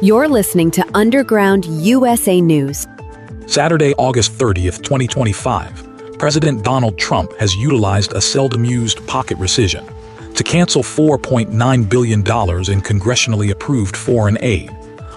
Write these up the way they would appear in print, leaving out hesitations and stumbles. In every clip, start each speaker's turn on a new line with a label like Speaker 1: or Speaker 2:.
Speaker 1: You're listening to Underground USA News.
Speaker 2: Saturday, August 30th, 2025, President Donald Trump has utilized a seldom-used pocket rescission to cancel $4.9 billion in congressionally approved foreign aid,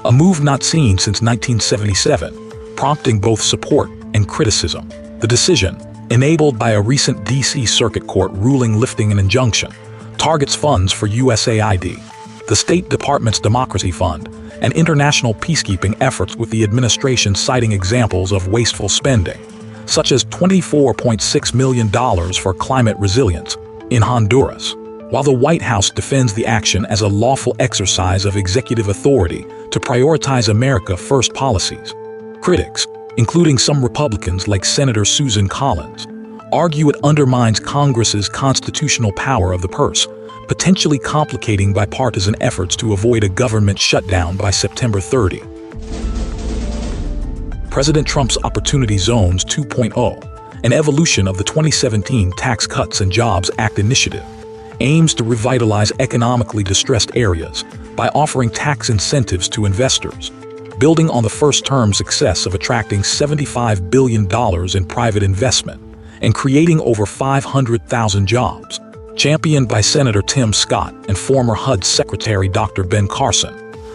Speaker 2: a move not seen since 1977, prompting both support and criticism. The decision, enabled by a recent D.C. Circuit Court ruling lifting an injunction, targets funds for USAID, the State Department's Democracy Fund, and international peacekeeping efforts, with the administration citing examples of wasteful spending, such as $24.6 million for climate resilience in Honduras. While the White House defends the action as a lawful exercise of executive authority to prioritize America First policies, critics, including some Republicans like Senator Susan Collins, argue it undermines Congress's constitutional power of the purse, potentially complicating bipartisan efforts to avoid a government shutdown by September 30. President Trump's Opportunity Zones 2.0, an evolution of the 2017 Tax Cuts and Jobs Act initiative, aims to revitalize economically distressed areas by offering tax incentives to investors, building on the first-term success of attracting $75 billion in private investment and creating over 500,000 jobs. Championed by Senator Tim Scott and former HUD Secretary Dr. Ben Carson,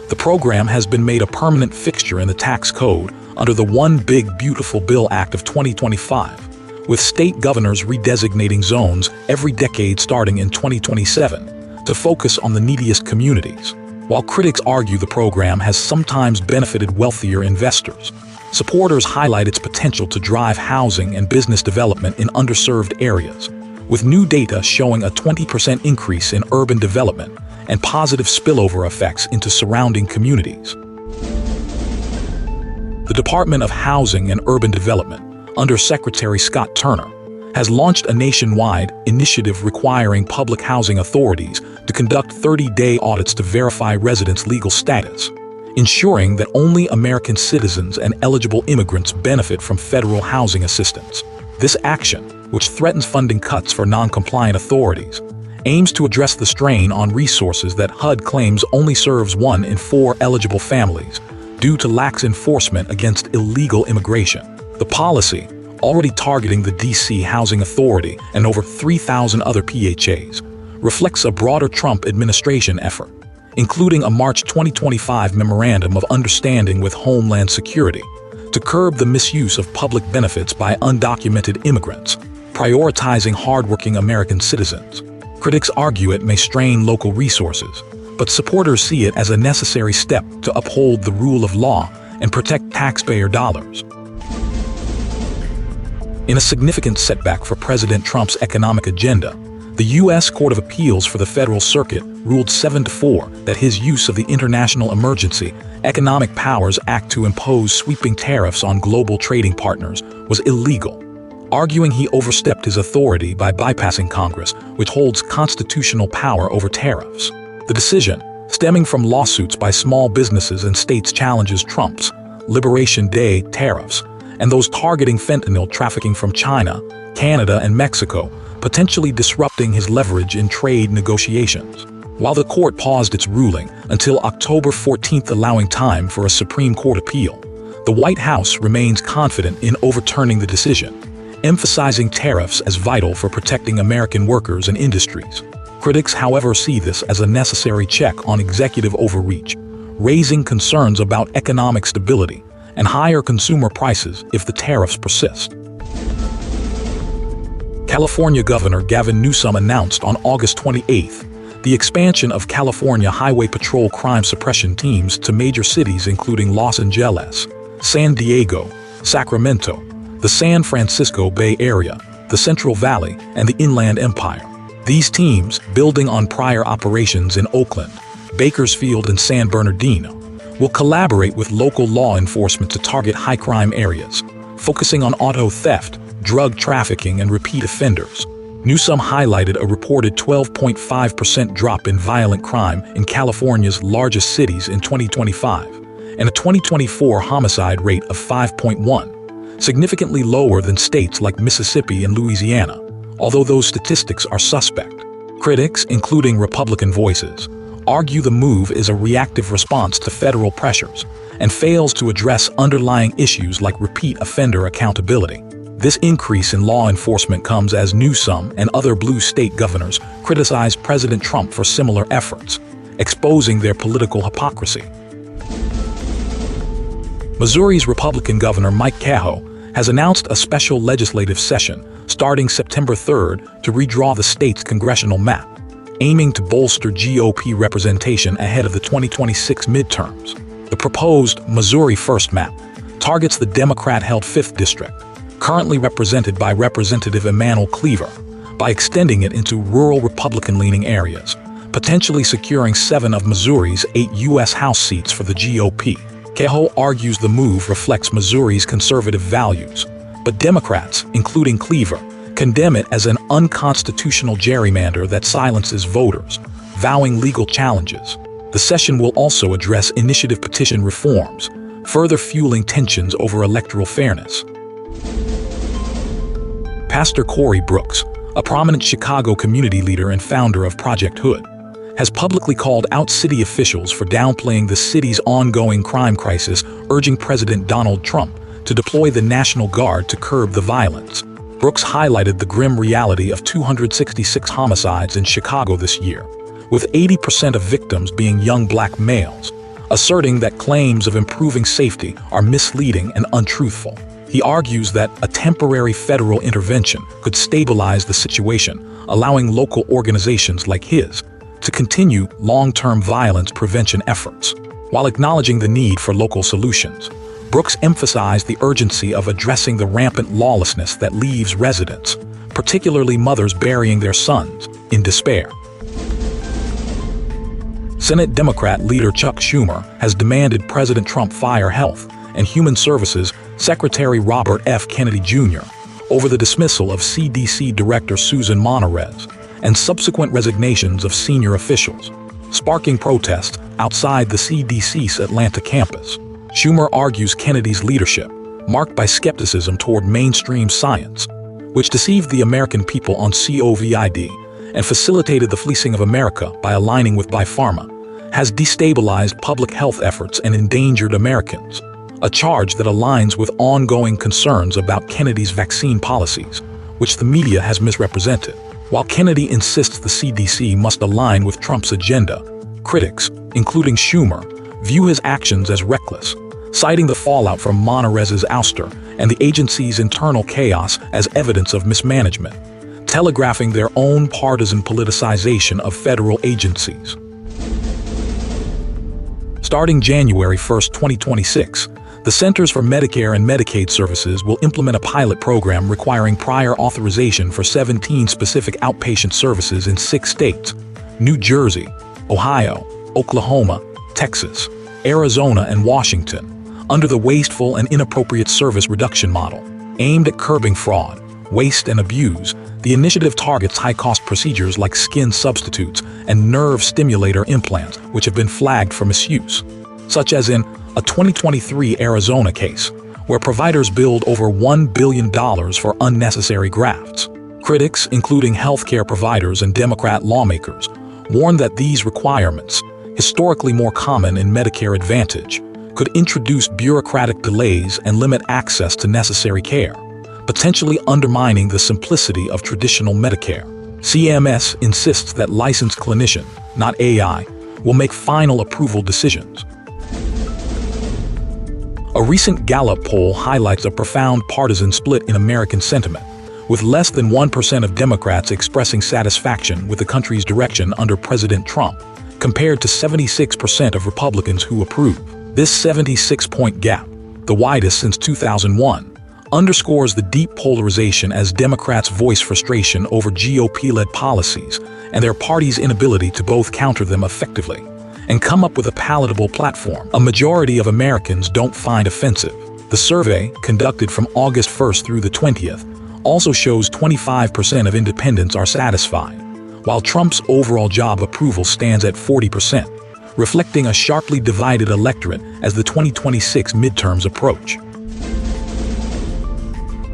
Speaker 2: the program has been made a permanent fixture in the tax code under the One Big Beautiful Bill Act of 2025, with state governors redesignating zones every decade starting in 2027 to focus on the neediest communities. While critics argue the program has sometimes benefited wealthier investors, supporters highlight its potential to drive housing and business development in underserved areas, with new data showing a 20% increase in urban development and positive spillover effects into surrounding communities. The Department of Housing and Urban Development, under Secretary Scott Turner, has launched a nationwide initiative requiring public housing authorities to conduct 30-day audits to verify residents' legal status, ensuring that only American citizens and eligible immigrants benefit from federal housing assistance. This action, which threatens funding cuts for non-compliant authorities, aims to address the strain on resources that HUD claims only serves 1 in 4 eligible families due to lax enforcement against illegal immigration. The policy, already targeting the D.C. Housing Authority and over 3,000 other PHAs, reflects a broader Trump administration effort, including a March 2025 Memorandum of Understanding with Homeland Security to curb the misuse of public benefits by undocumented immigrants, prioritizing hardworking American citizens. Critics argue it may strain local resources, but supporters see it as a necessary step to uphold the rule of law and protect taxpayer dollars. In a significant setback for President Trump's economic agenda, the U.S. Court of Appeals for the Federal Circuit ruled 7-4 that his use of the International Emergency Economic Powers Act to impose sweeping tariffs on global trading partners was illegal, arguing he overstepped his authority by bypassing Congress, which holds constitutional power over tariffs. The decision, stemming from lawsuits by small businesses and states, challenges Trump's Liberation Day tariffs and those targeting fentanyl trafficking from China, Canada, and Mexico, potentially disrupting his leverage in trade negotiations. While the court paused its ruling until October 14th, allowing time for a Supreme Court appeal, the White House remains confident in overturning the decision, emphasizing tariffs as vital for protecting American workers and industries. Critics, however, see this as a necessary check on executive overreach, raising concerns about economic stability and higher consumer prices if the tariffs persist. California Governor Gavin Newsom announced on August 28th the expansion of California Highway Patrol crime suppression teams to major cities including Los Angeles, San Diego, Sacramento, the San Francisco Bay Area, the Central Valley, and the Inland Empire. These teams, building on prior operations in Oakland, Bakersfield, and San Bernardino, will collaborate with local law enforcement to target high-crime areas, focusing on auto theft, drug trafficking, and repeat offenders. Newsom highlighted a reported 12.5% drop in violent crime in California's largest cities in 2025, and a 2024 homicide rate of 5.1, significantly lower than states like Mississippi and Louisiana, although those statistics are suspect. Critics, including Republican voices, argue the move is a reactive response to federal pressures and fails to address underlying issues like repeat offender accountability. This increase in law enforcement comes as Newsom and other blue state governors criticize President Trump for similar efforts, exposing their political hypocrisy. Missouri's Republican Governor Mike Kehoe has announced a special legislative session starting September 3rd to redraw the state's congressional map, aiming to bolster GOP representation ahead of the 2026 midterms. The proposed Missouri First map targets the Democrat-held 5th District, currently represented by Representative Emanuel Cleaver, by extending it into rural Republican-leaning areas, potentially securing 7 of Missouri's 8 U.S. House seats for the GOP. Kehoe argues the move reflects Missouri's conservative values, but Democrats, including Cleaver, condemn it as an unconstitutional gerrymander that silences voters, vowing legal challenges. The session will also address initiative petition reforms, further fueling tensions over electoral fairness. Pastor Corey Brooks, a prominent Chicago community leader and founder of Project Hood, has publicly called out city officials for downplaying the city's ongoing crime crisis, urging President Donald Trump to deploy the National Guard to curb the violence. Brooks highlighted the grim reality of 266 homicides in Chicago this year, with 80% of victims being young black males, asserting that claims of improving safety are misleading and untruthful. He argues that a temporary federal intervention could stabilize the situation, allowing local organizations like his to continue long-term violence prevention efforts. While acknowledging the need for local solutions, Brooks emphasized the urgency of addressing the rampant lawlessness that leaves residents, particularly mothers burying their sons, in despair. Senate Democrat leader Chuck Schumer has demanded President Trump fire Health and Human Services Secretary Robert F. Kennedy Jr. over the dismissal of CDC Director Susan Monterez and subsequent resignations of senior officials, sparking protests outside the CDC's Atlanta campus. Schumer argues Kennedy's leadership, marked by skepticism toward mainstream science, which deceived the American people on COVID and facilitated the fleecing of America by aligning with Pharma, has destabilized public health efforts and endangered Americans, a charge that aligns with ongoing concerns about Kennedy's vaccine policies, which the media has misrepresented. While Kennedy insists the CDC must align with Trump's agenda, critics, including Schumer, view his actions as reckless, citing the fallout from Monterez's ouster and the agency's internal chaos as evidence of mismanagement, telegraphing their own partisan politicization of federal agencies. Starting January 1, 2026, the Centers for Medicare and Medicaid Services will implement a pilot program requiring prior authorization for 17 specific outpatient services in 6 states: New Jersey, Ohio, Oklahoma, Texas, Arizona, and Washington, under the Wasteful and Inappropriate Service Reduction Model. Aimed at curbing fraud, waste, and abuse, the initiative targets high-cost procedures like skin substitutes and nerve stimulator implants, which have been flagged for misuse, such as in a 2023 Arizona case, where providers billed over $1 billion for unnecessary grafts. Critics, including healthcare providers and Democrat lawmakers, warn that these requirements, historically more common in Medicare Advantage, could introduce bureaucratic delays and limit access to necessary care, potentially undermining the simplicity of traditional Medicare. CMS insists that licensed clinicians, not AI, will make final approval decisions. A recent Gallup poll highlights a profound partisan split in American sentiment, with less than 1% of Democrats expressing satisfaction with the country's direction under President Trump, compared to 76% of Republicans who approve. This 76-point gap, the widest since 2001, underscores the deep polarization as Democrats voice frustration over GOP-led policies and their party's inability to both counter them effectively and come up with a palatable platform a majority of Americans don't find offensive. The survey, conducted from August 1st through the 20th, also shows 25% of independents are satisfied, while Trump's overall job approval stands at 40%, reflecting a sharply divided electorate as the 2026 midterms approach.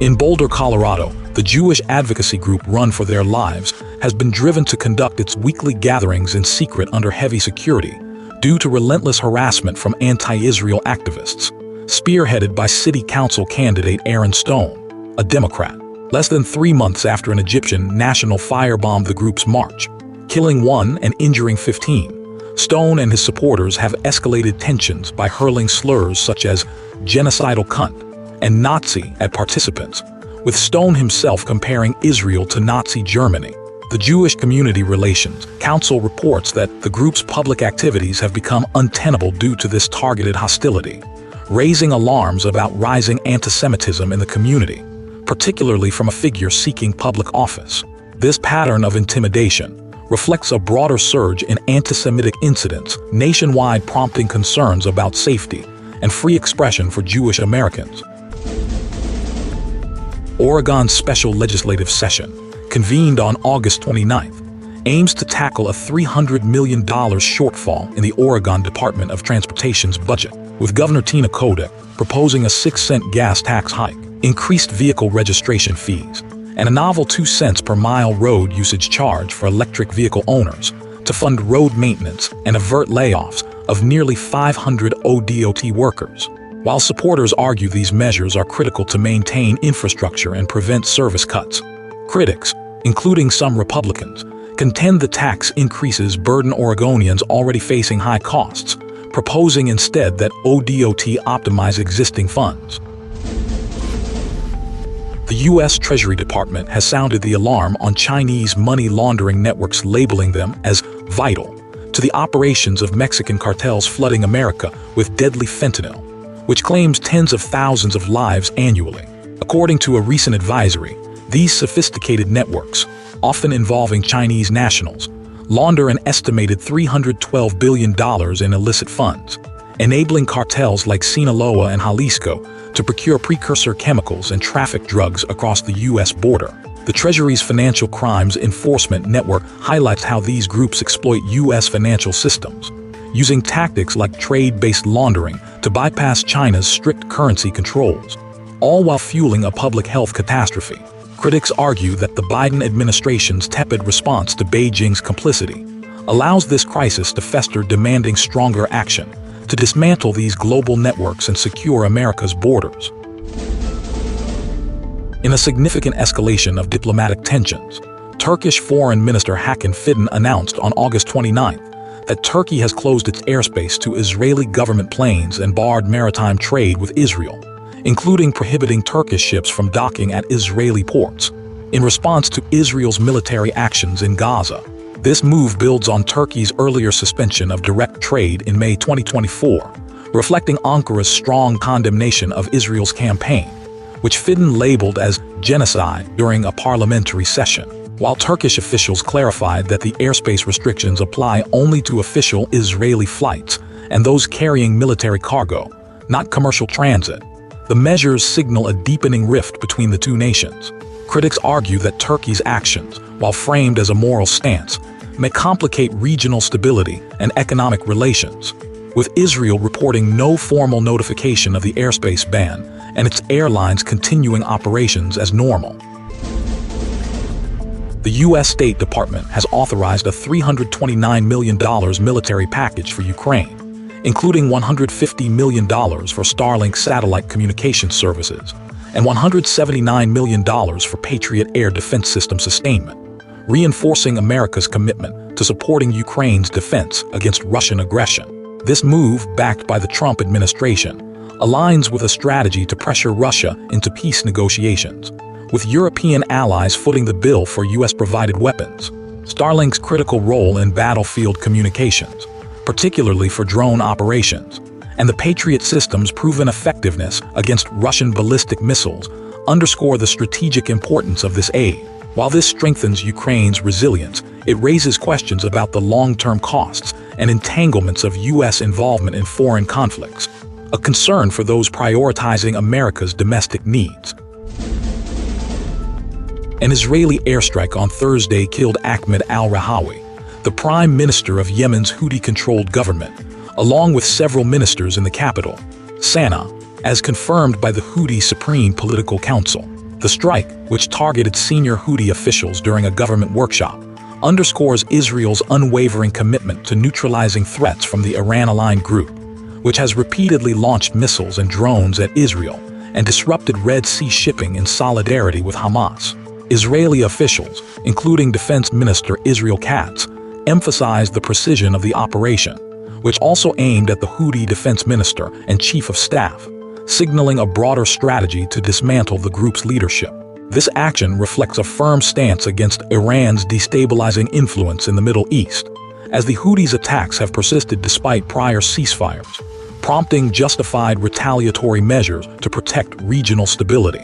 Speaker 2: In Boulder, Colorado, the Jewish advocacy group Run for Their Lives has been driven to conduct its weekly gatherings in secret under heavy security due to relentless harassment from anti-Israel activists, spearheaded by city council candidate Aaron Stone, a Democrat, less than 3 months after an Egyptian national firebombed the group's march, killing 1 and injuring 15. Stone and his supporters have escalated tensions by hurling slurs such as genocidal cunt and Nazi at participants, with Stone himself comparing Israel to Nazi Germany. The Jewish Community Relations Council reports that the group's public activities have become untenable due to this targeted hostility, raising alarms about rising anti-Semitism in the community, particularly from a figure seeking public office. This pattern of intimidation reflects a broader surge in anti-Semitic incidents nationwide, prompting concerns about safety and free expression for Jewish Americans. Oregon's special legislative session, convened on August 29th, aims to tackle a $300 million shortfall in the Oregon Department of Transportation's budget, with Governor Tina Kotek proposing a 6-cent gas tax hike, increased vehicle registration fees, and a novel 2 cents per mile road usage charge for electric vehicle owners to fund road maintenance and avert layoffs of nearly 500 ODOT workers. While supporters argue these measures are critical to maintain infrastructure and prevent service cuts, critics, including some Republicans, contend the tax increases burden Oregonians already facing high costs, proposing instead that ODOT optimize existing funds. The U.S. Treasury Department has sounded the alarm on Chinese money laundering networks, labeling them as vital to the operations of Mexican cartels flooding America with deadly fentanyl, which claims tens of thousands of lives annually. According to a recent advisory, these sophisticated networks, often involving Chinese nationals, launder an estimated $312 billion in illicit funds, enabling cartels like Sinaloa and Jalisco to procure precursor chemicals and traffic drugs across the U.S. border. The Treasury's Financial Crimes Enforcement Network highlights how these groups exploit U.S. financial systems, using tactics like trade-based laundering to bypass China's strict currency controls, all while fueling a public health catastrophe. Critics argue that the Biden administration's tepid response to Beijing's complicity allows this crisis to fester, demanding stronger action to dismantle these global networks and secure America's borders. In a significant escalation of diplomatic tensions, Turkish Foreign Minister Hakan Fidan announced on August 29th that Turkey has closed its airspace to Israeli government planes and barred maritime trade with Israel, including prohibiting Turkish ships from docking at Israeli ports, in response to Israel's military actions in Gaza. This move builds on Turkey's earlier suspension of direct trade in May 2024, reflecting Ankara's strong condemnation of Israel's campaign, which Fidan labeled as genocide during a parliamentary session. While Turkish officials clarified that the airspace restrictions apply only to official Israeli flights and those carrying military cargo, not commercial transit, the measures signal a deepening rift between the two nations. Critics argue that Turkey's actions, while framed as a moral stance, may complicate regional stability and economic relations, with Israel reporting no formal notification of the airspace ban and its airlines continuing operations as normal. The U.S. State Department has authorized a $329 million military package for Ukraine, including $150 million for Starlink satellite communication services and $179 million for Patriot air defense system sustainment, reinforcing America's commitment to supporting Ukraine's defense against Russian aggression. This move, backed by the Trump administration, aligns with a strategy to pressure Russia into peace negotiations, with European allies footing the bill for U.S.-provided weapons. Starlink's critical role in battlefield communications, particularly for drone operations, and the Patriot system's proven effectiveness against Russian ballistic missiles underscore the strategic importance of this aid. While this strengthens Ukraine's resilience, it raises questions about the long-term costs and entanglements of U.S. involvement in foreign conflicts, a concern for those prioritizing America's domestic needs. An Israeli airstrike on Thursday killed Ahmed al-Rahawi, the prime minister of Yemen's Houthi-controlled government, along with several ministers in the capital, Sana'a, as confirmed by the Houthi Supreme Political Council. The strike, which targeted senior Houthi officials during a government workshop, underscores Israel's unwavering commitment to neutralizing threats from the Iran-aligned group, which has repeatedly launched missiles and drones at Israel and disrupted Red Sea shipping in solidarity with Hamas. Israeli officials, including Defense Minister Israel Katz, emphasized the precision of the operation, which also aimed at the Houthi defense minister and chief of staff, signaling a broader strategy to dismantle the group's leadership. This action reflects a firm stance against Iran's destabilizing influence in the Middle East, as the Houthis' attacks have persisted despite prior ceasefires, prompting justified retaliatory measures to protect regional stability.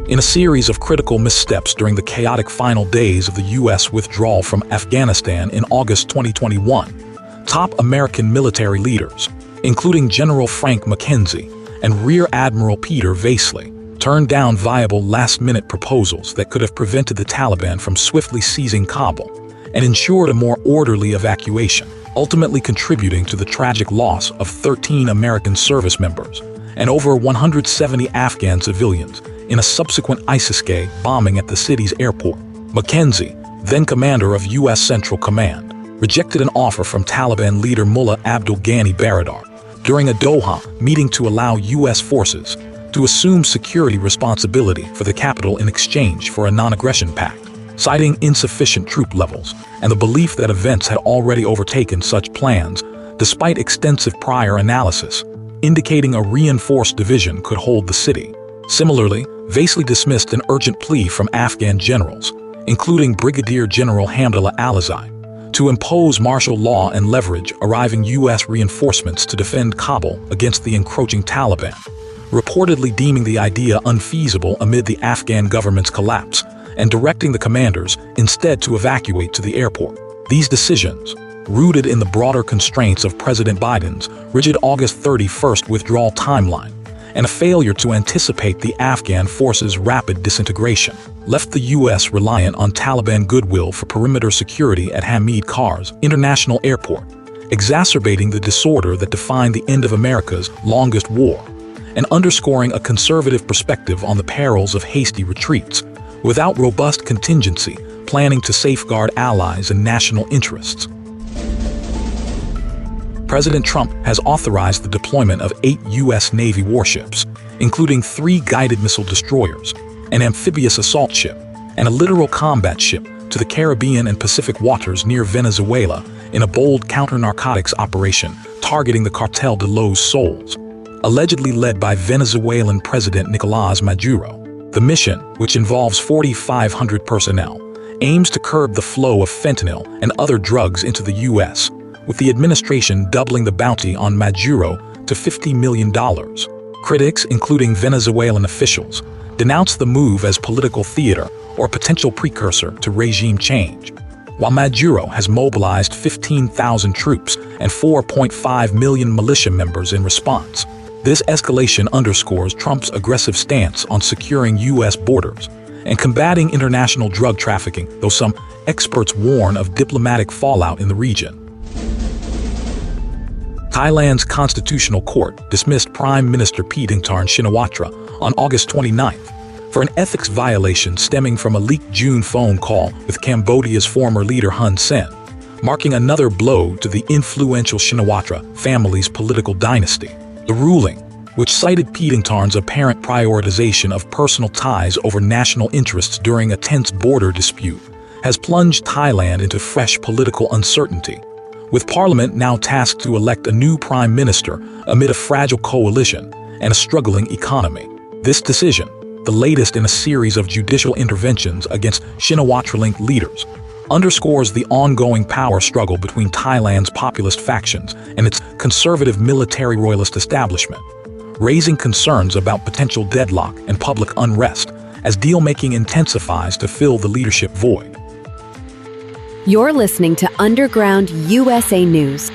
Speaker 2: In a series of critical missteps during the chaotic final days of the U.S. withdrawal from Afghanistan in August 2021, top American military leaders, including General Frank McKenzie and Rear Admiral Peter Vasley, turned down viable last-minute proposals that could have prevented the Taliban from swiftly seizing Kabul and ensured a more orderly evacuation, ultimately contributing to the tragic loss of 13 American service members and over 170 Afghan civilians in a subsequent ISIS-K bombing at the city's airport. McKenzie, then commander of U.S. Central Command, rejected an offer from Taliban leader Mullah Abdul Ghani Baradar during a Doha meeting to allow U.S. forces to assume security responsibility for the capital in exchange for a non-aggression pact, citing insufficient troop levels and the belief that events had already overtaken such plans despite extensive prior analysis, indicating a reinforced division could hold the city. Similarly, Vasley dismissed an urgent plea from Afghan generals, including Brigadier General Hamdallah Al-Azai, to impose martial law and leverage arriving U.S. reinforcements to defend Kabul against the encroaching Taliban, reportedly deeming the idea unfeasible amid the Afghan government's collapse and directing the commanders instead to evacuate to the airport. These decisions, rooted in the broader constraints of President Biden's rigid August 31st withdrawal timeline and a failure to anticipate the Afghan forces' rapid disintegration, left the U.S. reliant on Taliban goodwill for perimeter security at Hamid Karzai International Airport, exacerbating the disorder that defined the end of America's longest war, and underscoring a conservative perspective on the perils of hasty retreats, without robust contingency planning to safeguard allies and national interests. President Trump has authorized the deployment of 8 U.S. Navy warships, including 3 guided missile destroyers, an amphibious assault ship, and a littoral combat ship to the Caribbean and Pacific waters near Venezuela in a bold counter-narcotics operation targeting the Cartel de los Soles, allegedly led by Venezuelan President Nicolás Maduro. The mission, which involves 4,500 personnel, aims to curb the flow of fentanyl and other drugs into the U.S., with the administration doubling the bounty on Maduro to $50 million. Critics, including Venezuelan officials, denounced the move as political theater or potential precursor to regime change. While Maduro has mobilized 15,000 troops and 4.5 million militia members in response, this escalation underscores Trump's aggressive stance on securing U.S. borders and combating international drug trafficking, though some experts warn of diplomatic fallout in the region. Thailand's Constitutional Court dismissed Prime Minister Paetongtarn Shinawatra on August 29th for an ethics violation stemming from a leaked June phone call with Cambodia's former leader Hun Sen, marking another blow to the influential Shinawatra family's political dynasty. The ruling, which cited Paetongtarn's apparent prioritization of personal ties over national interests during a tense border dispute, has plunged Thailand into fresh political uncertainty, with Parliament now tasked to elect a new prime minister amid a fragile coalition and a struggling economy. This decision, the latest in a series of judicial interventions against Shinawatra-linked leaders, underscores the ongoing power struggle between Thailand's populist factions and its conservative military royalist establishment, raising concerns about potential deadlock and public unrest as deal-making intensifies to fill the leadership void.
Speaker 1: You're listening to Underground USA News.